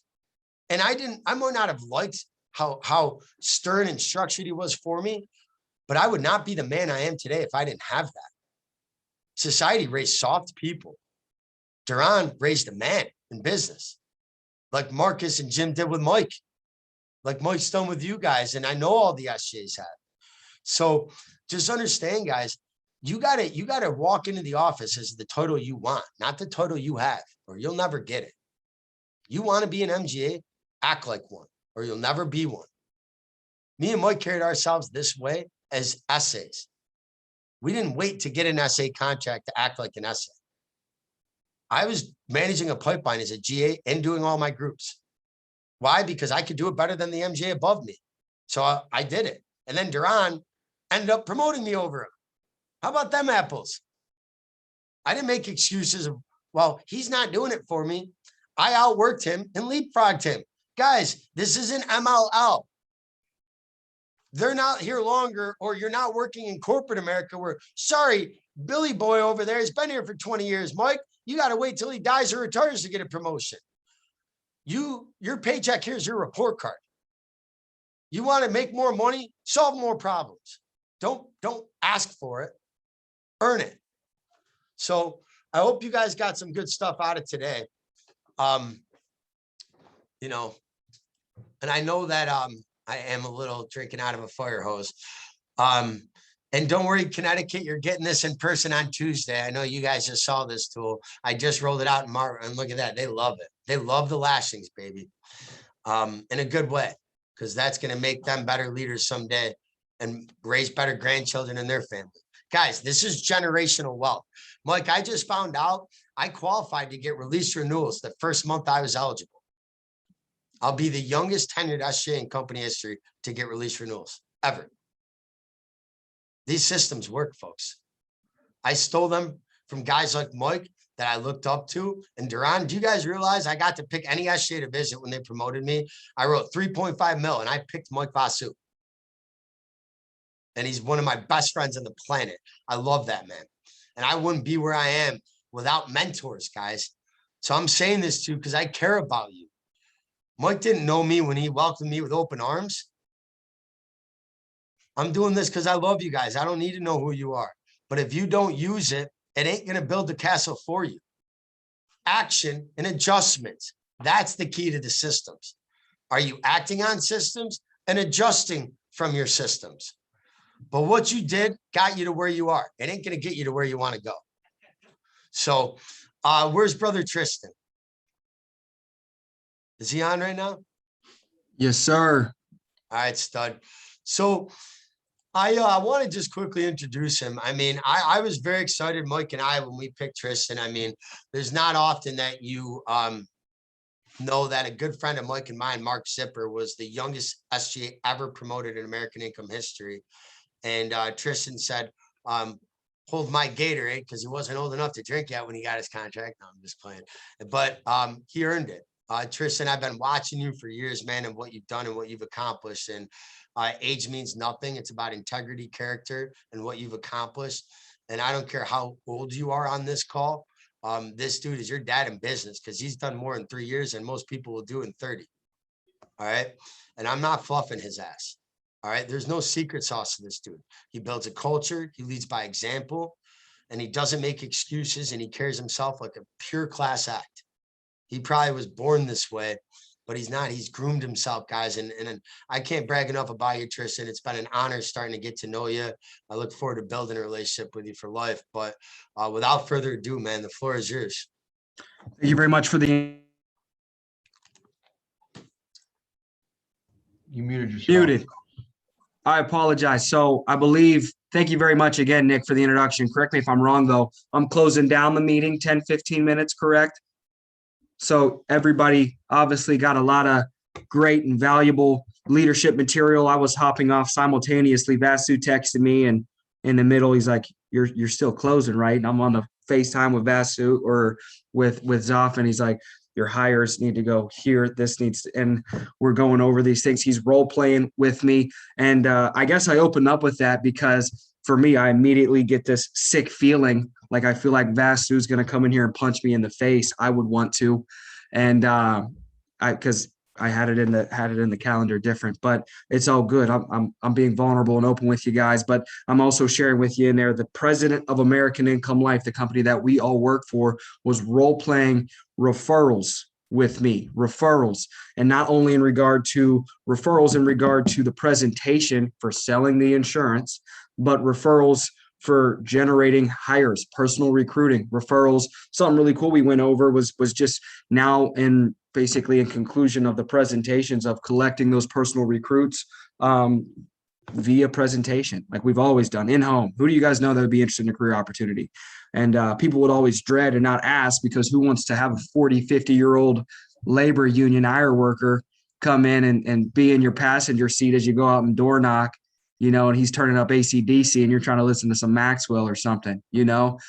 And I might not have liked how stern and structured he was for me, but I would not be the man I am today if I didn't have that. Society raised soft people. Duran raised a man in business, like Marcus and Jim did with Mike, like Mike's done with you guys. And I know all the SJs have. So just understand, guys, you gotta walk into the office as the title you want, not the title you have, or you'll never get it. You want to be an MGA, act like one, or you'll never be one. Me and Mike carried ourselves this way as SAs. We didn't wait to get an SA contract to act like an SA. I was managing a pipeline as a GA and doing all my groups. Why? Because I could do it better than the MGA above me. So I did it. And then Duran ended up promoting me over him. How about them apples? I didn't make excuses of, well, he's not doing it for me. I outworked him and leapfrogged him. Guys, this isn't MLL. They're not here longer, or you're not working in corporate America where, sorry, Billy Boy over there has been here for 20 years. Mike, you got to wait till he dies or retires to get a promotion. Your paycheck here is your report card. You want to make more money, solve more problems. Don't ask for it. Earn it. So I hope you guys got some good stuff out of today. um, you know, and I know that I am a little drinking out of a fire hose. And don't worry, Connecticut, you're getting this in person on Tuesday. I know you guys just saw this tool. I just rolled it out in March, and look at that. They love it. They love the lashings, baby. In a good way, because that's going to make them better leaders someday and raise better grandchildren in their family. Guys, this is generational wealth. Mike, I just found out I qualified to get release renewals the first month I was eligible. I'll be the youngest tenured SGA in company history to get release renewals ever. These systems work, folks. I stole them from guys like Mike that I looked up to. And Duran, do you guys realize I got to pick any SGA to visit when they promoted me? I wrote 3.5 mil and I picked Mike Vasu. And he's one of my best friends on the planet. I love that man. And I wouldn't be where I am without mentors, guys. So I'm saying this to you because I care about you. Mike didn't know me when he welcomed me with open arms. I'm doing this because I love you guys. I don't need to know who you are. But if you don't use it, it ain't going to build the castle for you. Action and adjustments. That's the key to the systems. Are you acting on systems and adjusting from your systems? But what you did got you to where you are. It ain't going to get you to where you want to go. So where's brother Tristan? Is he on right now? Yes, sir. All right, stud. So I want to just quickly introduce him. I mean, I was very excited, Mike and I, when we picked Tristan. I mean, there's not often that you know that a good friend of Mike and mine, Mark Zipper, was the youngest SGA ever promoted in American income history. And Tristan said, hold my Gatorade, because he wasn't old enough to drink yet when he got his contract. No, I'm just playing. But he earned it. Tristan, I've been watching you for years, man, and what you've done and what you've accomplished. And age means nothing. It's about integrity, character, and what you've accomplished. And I don't care how old you are on this call. This dude is your dad in business, because he's done more in 3 years than most people will do in 30. All right. And I'm not fluffing his ass. All right. There's no secret sauce to this dude. He builds a culture. He leads by example, and he doesn't make excuses, and he carries himself like a pure class act. He probably was born this way, but he's not. He's groomed himself, guys. And I can't brag enough about you, Tristan. It's been an honor starting to get to know you. I look forward to building a relationship with you for life. But without further ado, man, the floor is yours. Thank you very much for the You muted yourself. muted. I apologize. So I believe, thank you very much again, Nick, for the introduction. Correct me if I'm wrong, though. I'm closing down the meeting, 10, 15 minutes, correct? So everybody obviously got a lot of great and valuable leadership material. I was hopping off simultaneously. Vasu texted me, and in the middle, he's like, you're still closing, right? And I'm on the FaceTime with Vasu or with Zoff, and he's like, your hires need to go here. This needs to, and we're going over these things. He's role playing with me. And I guess I opened up with that because for me, I immediately get this sick feeling. Like I feel like Vasu's going to come in here and punch me in the face. I would want to. And because I had it in the calendar different, but it's all good. I'm being vulnerable and open with you guys, but I'm also sharing with you in there, the president of American Income Life, the company that we all work for, was role playing referrals with me, referrals. And not only in regard to referrals, in regard to the presentation for selling the insurance, but referrals for generating hires, personal recruiting, referrals. Something really cool we went over was just now in basically in conclusion of the presentations of collecting those personal recruits via presentation, like we've always done in-home. Who do you guys know that would be interested in a career opportunity? And people would always dread and not ask, because who wants to have a 40, 50-year-old labor union hire worker come in and be in your passenger seat as you go out and door knock, you know, and he's turning up AC/DC and you're trying to listen to some Maxwell or something, you know?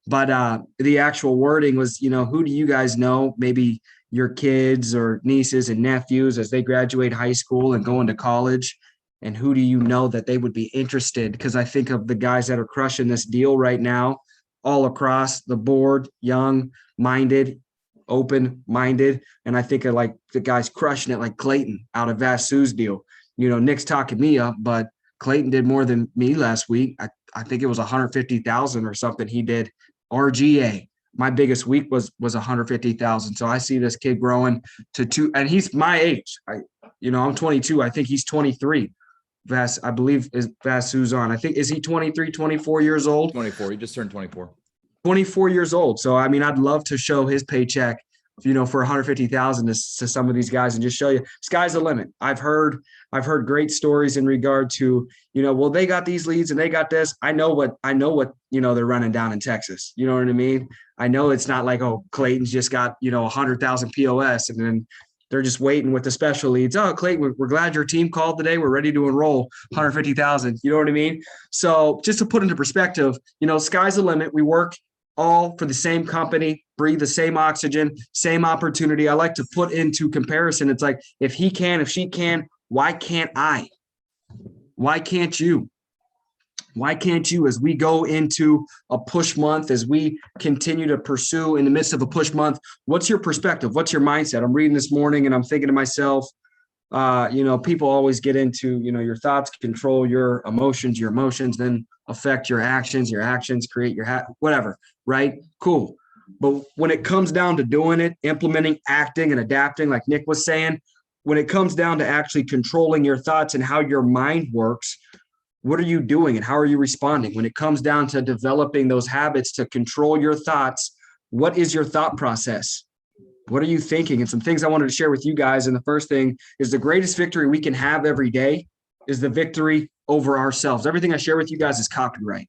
But the actual wording was, you know, who do you guys know, maybe your kids or nieces and nephews as they graduate high school and go into college, and who do you know that they would be interested? Because I think of the guys that are crushing this deal right now, all across the board, young-minded, open-minded, and I think of like the guys crushing it, like Clayton out of Vasu's deal. You know, Nick's talking me up, but Clayton did more than me last week. I think it was 150,000 or something he did. RGA, my biggest week was 150,000. So I see this kid growing to two, and he's my age. I'm 22. I think he's 23. I believe is Vasu's on. I think, is he 23, 24 years old? 24. He just turned 24. 24 years old. So, I mean, I'd love to show his paycheck, for 150,000 to some of these guys and just show you sky's the limit. I've heard great stories in regard to, well, they got these leads and they got this. I know what, they're running down in Texas. You know what I mean? I know it's not like, oh, Clayton's just got, 100,000 POS and then they're just waiting with the special leads. Oh, Clayton, we're glad your team called today. We're ready to enroll 150,000. You know what I mean? So just to put into perspective, sky's the limit. We work all for the same company, breathe the same oxygen, same opportunity. I like to put into comparison. It's like, if he can, if she can, why can't I? Why can't you? Why can't you, as we go into a push month, as we continue to pursue in the midst of a push month, what's your perspective? What's your mindset? I'm reading this morning and I'm thinking to myself, people always get into, your thoughts control your emotions then affect your actions create your whatever, right? Cool. But when it comes down to doing it, implementing, acting, and adapting, like Nick was saying, when it comes down to actually controlling your thoughts and how your mind works, what are you doing and how are you responding? When it comes down to developing those habits to control your thoughts, what is your thought process? What are you thinking? And some things I wanted to share with you guys. And the first thing is the greatest victory we can have every day is the victory over ourselves. Everything I share with you guys is copyright.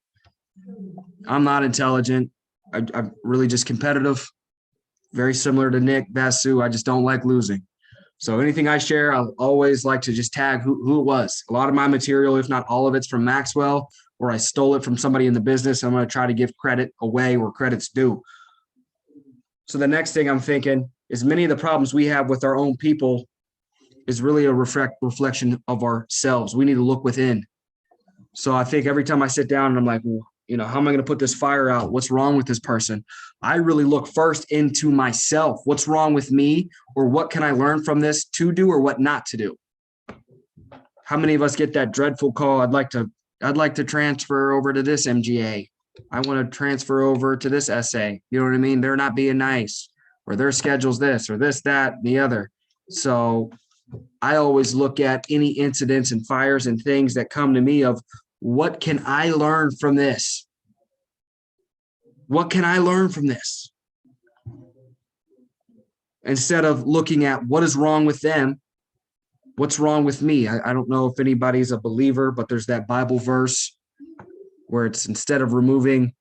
I'm not intelligent. I'm really just competitive, very similar to Nick, Vasu. I just don't like losing. So anything I share, I'll always like to just tag who it was. A lot of my material, if not all of it's from Maxwell, or I stole it from somebody in the business. I'm going to try to give credit away where credit's due. So the next thing I'm thinking is many of the problems we have with our own people is really a reflection of ourselves. We need to look within. So I think every time I sit down and I'm like, well, how am I going to put this fire out? What's wrong with this person? I really look first into myself. What's wrong with me? Or what can I learn from this to do or what not to do? How many of us get that dreadful call? I'd like to transfer over to this MGA. I want to transfer over to this SA. You know what I mean? They're not being nice, or their schedule's this or this, that, and the other. So I always look at any incidents and fires and things that come to me of what can I learn from this? What can I learn from this? Instead of looking at what is wrong with them, what's wrong with me? I don't know if anybody's a believer, but there's that Bible verse where it's instead of removing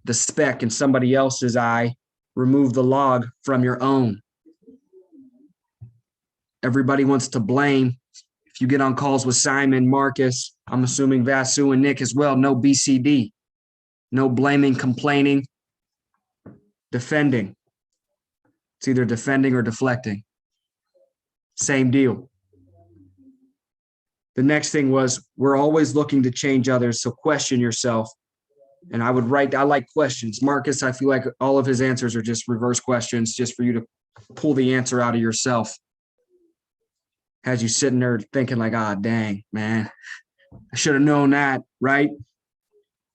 the speck in somebody else's eye, remove the log from your own. Everybody wants to blame. If you get on calls with Simon, Marcus, I'm assuming Vasu and Nick as well, no BCD, no blaming, complaining, defending. It's either defending or deflecting. Same deal. The next thing was we're always looking to change others, so question yourself. And I like questions. Marcus, I feel like all of his answers are just reverse questions, just for you to pull the answer out of yourself. Has you sitting there thinking like, dang, man, I should have known that, right?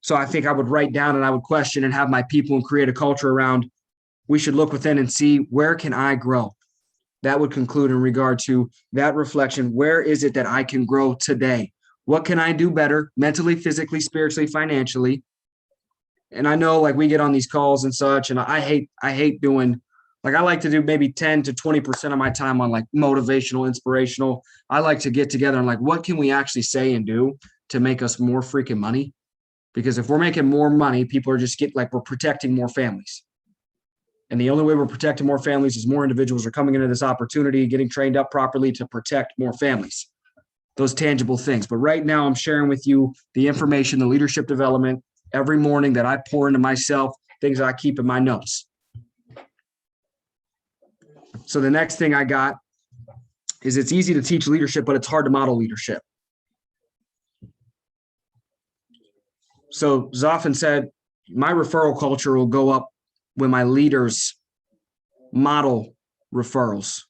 So I think I would write down and I would question and have my people and create a culture around, we should look within and see, where can I grow? That would conclude in regard to that reflection. Where is it that I can grow today? What can I do better mentally, physically, spiritually, financially? And I know like we get on these calls and such, and I hate doing, like I like to do maybe 10 to 20% of my time on like motivational, inspirational. I like to get together and like, what can we actually say and do to make us more freaking money? Because if we're making more money, people are just we're protecting more families. And the only way we're protecting more families is more individuals are coming into this opportunity, getting trained up properly to protect more families, those tangible things. But right now I'm sharing with you the information, the leadership development every morning that I pour into myself, things that I keep in my notes. So the next thing I got is it's easy to teach leadership, but it's hard to model leadership. So Zoffin said, my referral culture will go up when my leaders model referrals.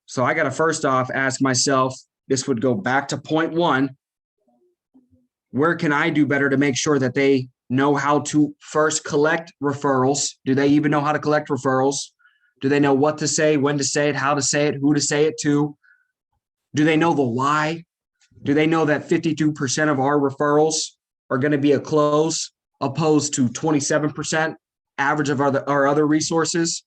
So I got to first off ask myself, this would go back to point one, where can I do better to make sure that they know how to first collect referrals. Do they even know how to collect referrals? Do they know what to say, when to say it, how to say it, who to say it to? Do they know the why? Do they know that 52% of our referrals are going to be a close opposed to 27% average of our other resources?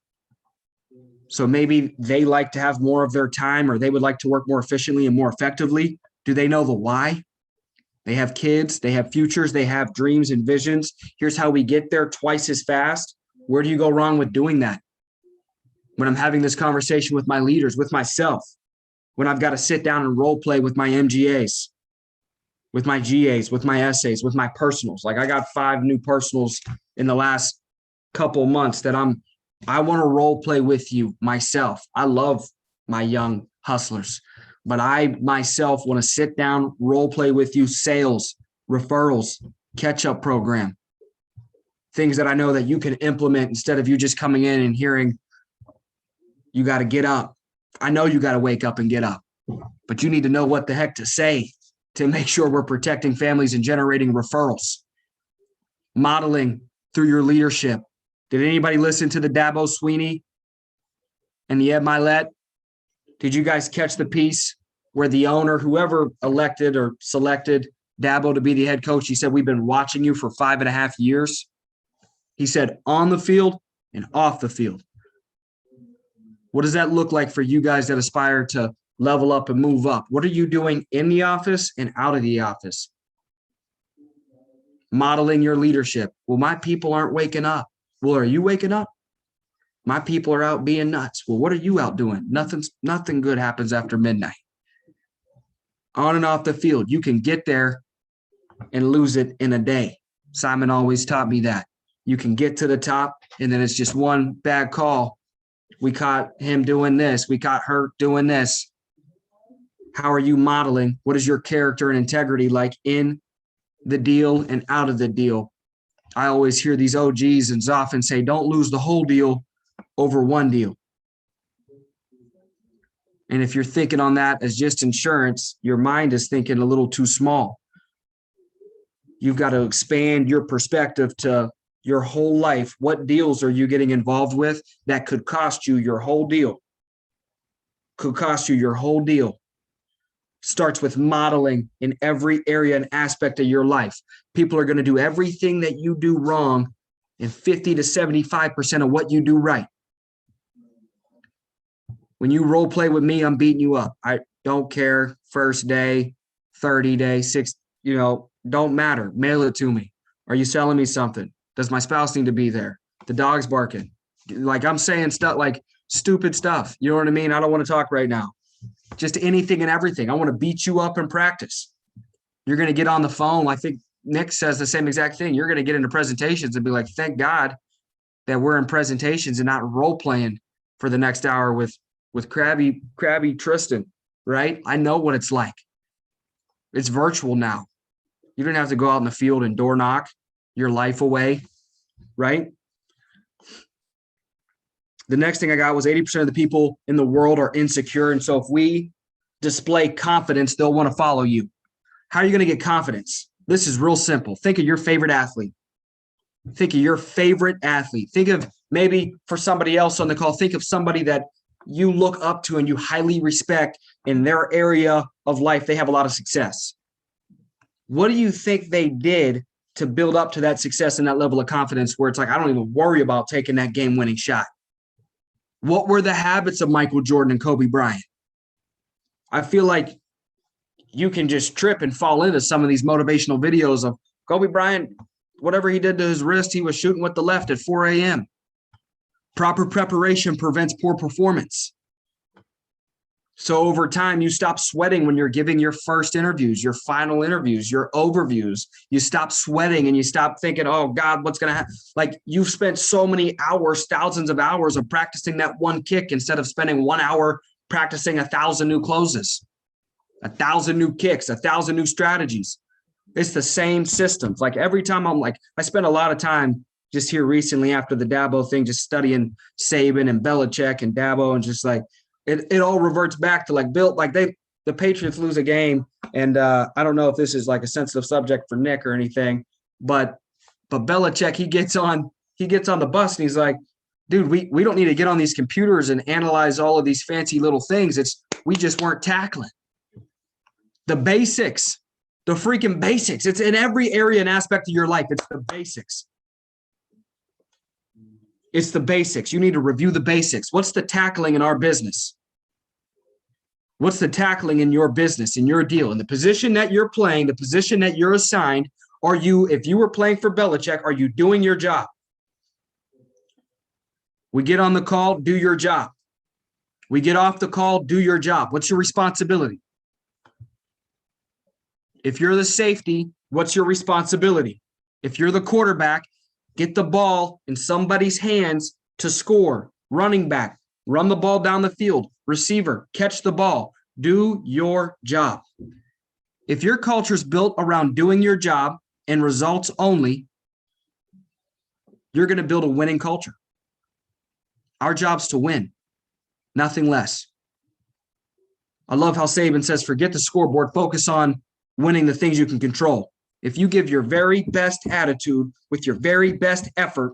So maybe they like to have more of their time, or they would like to work more efficiently and more effectively. Do they know the why? They have kids, they have futures, they have dreams and visions. Here's how we get there twice as fast. Where do you go wrong with doing that? When I'm having this conversation with my leaders, with myself, when I've got to sit down and role play with my MGAs, with my GAs, with my essays, with my personals. Like I got 5 new personals in the last couple months that I want to role play with you myself. I love my young hustlers, but I myself want to sit down, role play with you, sales, referrals, catch-up program, things that I know that you can implement instead of you just coming in and hearing, you got to get up. I know you got to wake up and get up, but you need to know what the heck to say to make sure we're protecting families and generating referrals. Modeling through your leadership. Did anybody listen to the Dabo Sweeney and the Ed Milet? Did you guys catch the piece where the owner, whoever elected or selected Dabo to be the head coach, he said, we've been watching you for 5.5 years. He said, on the field and off the field. What does that look like for you guys that aspire to level up and move up? What are you doing in the office and out of the office? Modeling your leadership. Well, my people aren't waking up. Well, are you waking up? My people are out being nuts. Well, what are you out doing? Nothing good happens after midnight. On and off the field, you can get there and lose it in a day. Simon always taught me that. You can get to the top, and then it's just one bad call. We caught him doing this. We caught her doing this. How are you modeling? What is your character and integrity like in the deal and out of the deal? I always hear these OGs and Zoffin say, don't lose the whole deal over one deal. And if you're thinking on that as just insurance, your mind is thinking a little too small. You've got to expand your perspective to your whole life. What deals are you getting involved with that could cost you your whole deal? Could cost you your whole deal. Starts with modeling in every area and aspect of your life. People are going to do everything that you do wrong and 50 to 75% of what you do right. When you role play with me, I'm beating you up. I don't care. First day, 30 day, 6, don't matter. Mail it to me. Are you selling me something? Does my spouse need to be there? The dog's barking. Like I'm saying stuff like stupid stuff. You know what I mean? I don't want to talk right now. Just anything and everything. I want to beat you up in practice. You're going to get on the phone. I think Nick says the same exact thing. You're going to get into presentations and be like, thank God that we're in presentations and not role playing for the next hour with crabby Tristan, right? I know what it's like. It's virtual now. You don't have to go out in the field and door knock your life away, right? The next thing I got was 80% of the people in the world are insecure. And so if we display confidence, they'll want to follow you. How are you going to get confidence? This is real simple. Think of your favorite athlete. Think of your favorite athlete. Think of maybe for somebody else on the call, think of somebody that you look up to and you highly respect in their area of life. They have a lot of success. What do you think they did to build up to that success and that level of confidence where it's like, I don't even worry about taking that game-winning shot? What were the habits of Michael Jordan and Kobe Bryant? I feel like you can just trip and fall into some of these motivational videos of Kobe Bryant, whatever he did to his wrist, he was shooting with the left at 4 a.m. Proper preparation prevents poor performance. So over time, you stop sweating when you're giving your first interviews, your final interviews, your overviews. You stop sweating and you stop thinking, oh God, what's going to happen? Like you've spent so many hours, thousands of hours of practicing that one kick instead of spending 1 hour practicing 1,000 new closes, 1,000 new kicks, 1,000 new strategies. It's the same systems. Like every time I spent a lot of time just here recently after the Dabo thing, just studying Saban and Belichick and Dabo and just like, it all reverts back to like Bill, like the Patriots lose a game. And I don't know if this is like a sensitive subject for Nick or anything, but But Belichick, he gets on the bus and he's like, dude, we don't need to get on these computers and analyze all of these fancy little things. We just weren't tackling the basics, the freaking basics. It's in every area and aspect of your life. It's the basics. It's the basics. You need to review the basics. What's the tackling in our business? What's the tackling in your business, in your deal, in the position that you're playing, the position that you're assigned? If you were playing for Belichick, are you doing your job? We get on the call, do your job. We get off the call, do your job. What's your responsibility? If you're the safety, what's your responsibility? If you're the quarterback, get the ball in somebody's hands to score. Running back, run the ball down the field. Receiver, catch the ball. Do your job. If your culture is built around doing your job and results only, you're going to build a winning culture. Our job's to win, nothing less. I love how Saban says, forget the scoreboard, focus on winning the things you can control. If you give your very best attitude with your very best effort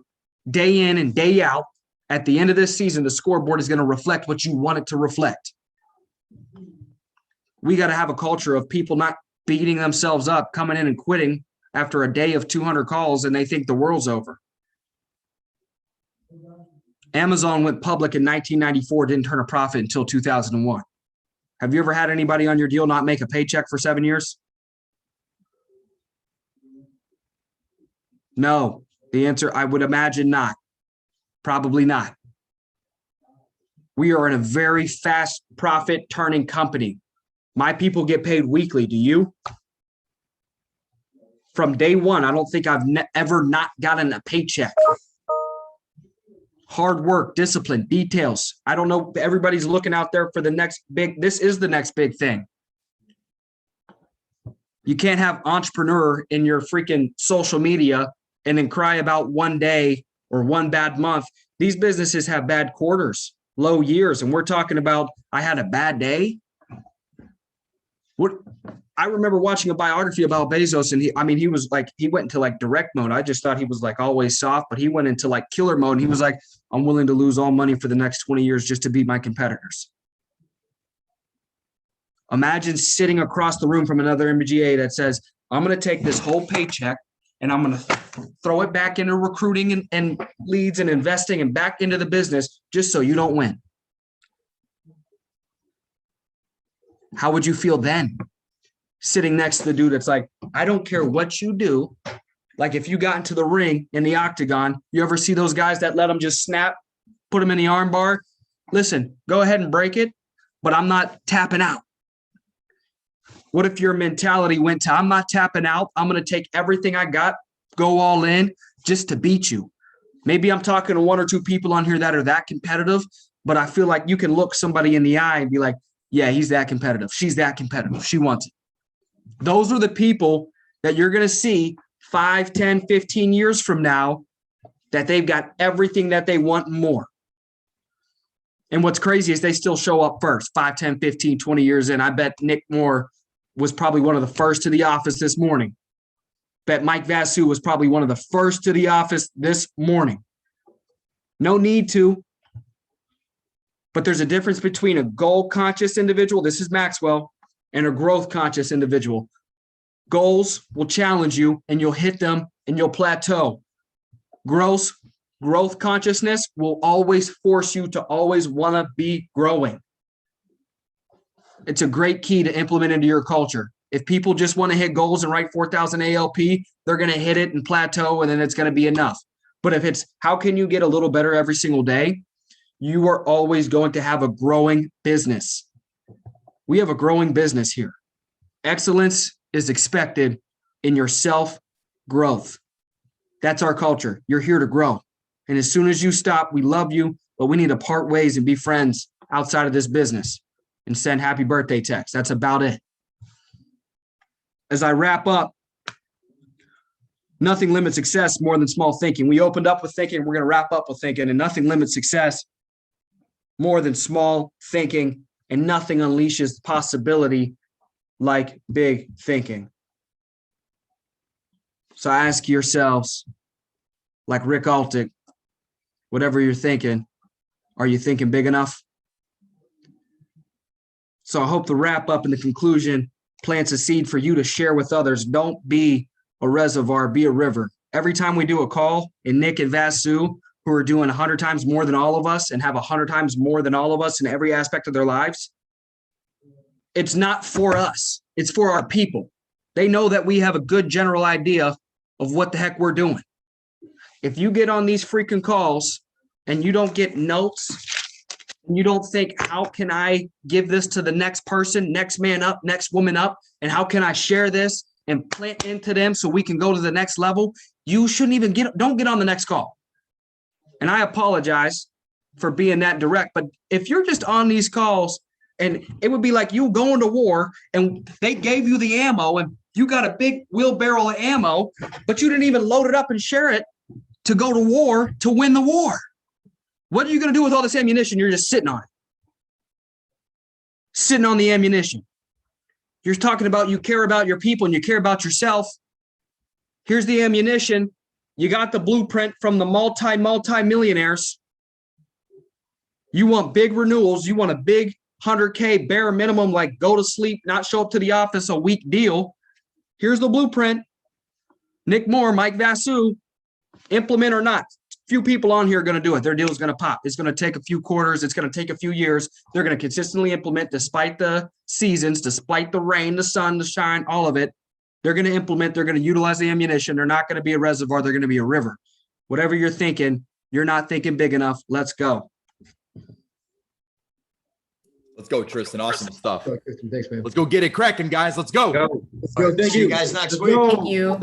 day in and day out, at the end of this season, the scoreboard is going to reflect what you want it to reflect. We got to have a culture of people not beating themselves up, coming in and quitting after a day of 200 calls and they think the world's over. Amazon went public in 1994, didn't turn a profit until 2001. Have you ever had anybody on your deal not make a paycheck for 7 years? No. The answer, I would imagine not. Probably not. We are in a very fast profit turning company. My people get paid weekly. Do you? From day one, I don't think I've ever not gotten a paycheck. Hard work, discipline, details. I don't know. Everybody's looking out there for the next big. This is the next big thing. You can't have entrepreneur in your freaking social media and then cry about one day or one bad month. These businesses have bad quarters, low years, and we're talking about I had a bad day. What I remember watching a biography about Bezos, and he was like, he went into like direct mode. I just thought he was like always soft, but he went into like killer mode. And he was like, I'm willing to lose all money for the next 20 years just to beat my competitors. Imagine sitting across the room from another MBA that says, I'm going to take this whole paycheck and I'm going to throw it back into recruiting and leads and investing and back into the business just so you don't win. How would you feel then? Sitting next to the dude that's like, I don't care what you do. Like if you got into the ring in the octagon, you ever see those guys that let them just snap, put them in the arm bar? Listen, go ahead and break it, but I'm not tapping out. What if your mentality went to, I'm not tapping out. I'm going to take everything I got, go all in just to beat you. Maybe I'm talking to one or two people on here that are that competitive, but I feel like you can look somebody in the eye and be like, yeah, he's that competitive. She's that competitive. She wants it. Those are the people that you're going to see 5, 10, 15 years from now that they've got everything that they want and more. And what's crazy is they still show up first, 5, 10, 15, 20 years in. I bet Nick Moore was probably one of the first to the office this morning. Bet Mike Vasu was probably one of the first to the office this morning. No need to. But there's a difference between a goal-conscious individual, this is Maxwell, and a growth-conscious individual. Goals will challenge you, and you'll hit them, and you'll plateau. Growth consciousness will always force you to always want to be growing. It's a great key to implement into your culture. If people just want to hit goals and write 4,000 ALP, they're going to hit it and plateau, and then it's going to be enough. But if it's how can you get a little better every single day, you are always going to have a growing business. We have a growing business here. Excellence is expected in your self-growth. That's our culture. You're here to grow. And as soon as you stop, we love you, but we need to part ways and be friends outside of this business and send happy birthday texts. That's about it. As I wrap up, nothing limits success more than small thinking. We opened up with thinking. We're going to wrap up with thinking, and nothing limits success more than small thinking, and nothing unleashes possibility like big thinking. So ask yourselves, like Rick Altick, whatever you're thinking, are you thinking big enough? So I hope the wrap up and the conclusion plants a seed for you to share with others. Don't be a reservoir, be a river. Every time we do a call, and Nick and Vasu, who are doing 100 times more than all of us and have 100 times more than all of us in every aspect of their lives, it's not for us. It's for our people. They know that we have a good general idea of what the heck we're doing. If you get on these freaking calls and you don't get notes, and you don't think, how can I give this to the next person, next man up, next woman up, and how can I share this and plant into them so we can go to the next level, you shouldn't even don't get on the next call. And I apologize for being that direct, but if you're just on these calls, and it would be like you going to war and they gave you the ammo and you got a big wheelbarrow of ammo, but you didn't even load it up and share it to go to war to win the war. What are you going to do with all this ammunition? You're just sitting on it. Sitting on the ammunition. You're talking about you care about your people and you care about yourself. Here's the ammunition. You got the blueprint from the multi-millionaires. You want big renewals. You want a big 100K bare minimum, like go to sleep, not show up to the office, a week deal. Here's the blueprint. Nick Moore, Mike Vasu, implement or not. Few people on here are going to do it. Their deal is going to pop. It's going to take a few quarters. It's going to take a few years. They're going to consistently implement despite the seasons, despite the rain, the sun, the shine, all of it. They're going to implement. They're going to utilize the ammunition. They're not going to be a reservoir. They're going to be a river. Whatever you're thinking, you're not thinking big enough. Let's go. Let's go, Tristan. Awesome stuff. Thanks, man. Let's go get it cracking, guys. Let's go. Go. Let's go. Thank See you you. guys next Let's week. go. Thank you.